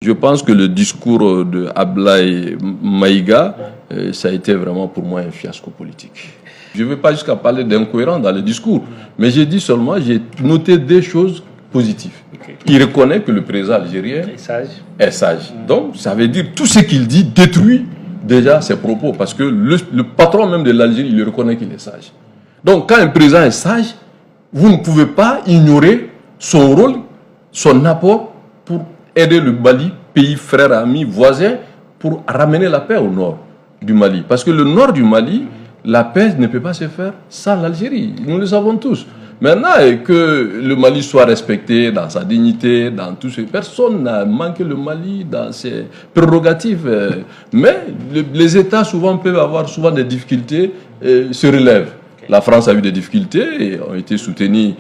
Je pense que le discours de Ablaye Maïga, ça a été vraiment pour moi un fiasco politique. Je ne vais pas jusqu'à parler d'incohérence dans le discours, mais j'ai dit seulement, j'ai noté des choses positives. Il reconnaît que le président algérien est sage. Donc, ça veut dire tout ce qu'il dit détruit déjà ses propos, parce que le patron même de l'Algérie, il reconnaît qu'il est sage. Donc, quand un président est sage, vous ne pouvez pas ignorer son rôle, son apport pour aider le Mali, pays frère, ami, voisin, pour ramener la paix au nord du Mali. Parce que le nord du Mali, la paix ne peut pas se faire sans l'Algérie. Nous le savons tous. Maintenant, que le Mali soit respecté dans sa dignité, dans tout ce... Personne n'a manqué le Mali dans ses prérogatives. Mais les États souvent peuvent avoir des difficultés, se relèvent. La France a eu des difficultés et ont été soutenus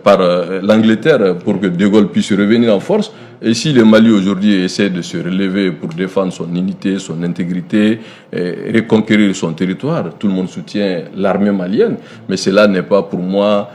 par l'Angleterre pour que De Gaulle puisse revenir en force. Et si le Mali aujourd'hui essaie de se relever pour défendre son unité, son intégrité, et reconquérir son territoire, tout le monde soutient l'armée malienne. Mais cela n'est pas pour moi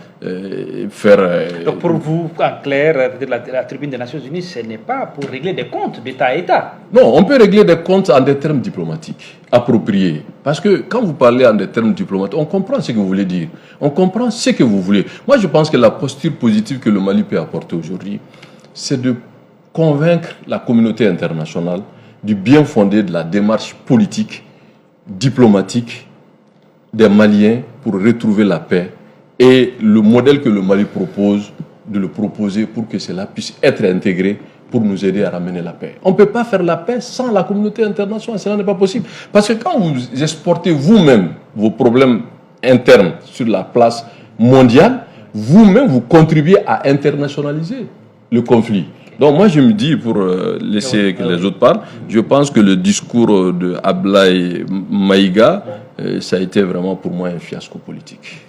faire... Donc pour vous, en clair, la tribune des Nations Unies, ce n'est pas pour régler des comptes d'État à État. Non, on peut régler des comptes en des termes diplomatiques, appropriés. Parce que quand vous parlez en des termes diplomatiques, on comprend ce que vous voulez dire. On comprend ce que vous voulez. Moi, je pense que la posture positive que le Mali peut apporter aujourd'hui, c'est de convaincre la communauté internationale du bien fondé de la démarche politique, diplomatique des Maliens pour retrouver la paix et le modèle que le Mali propose, de le proposer pour que cela puisse être intégré pour nous aider à ramener la paix. On ne peut pas faire la paix sans la communauté internationale, cela n'est pas possible. Parce que quand vous exportez vous-même vos problèmes internes sur la place mondiale, vous-même vous contribuez à internationaliser le conflit. Donc moi je me dis, pour laisser que les autres parlent, je pense que le discours de Ablaye Maïga, ça a été vraiment pour moi un fiasco politique.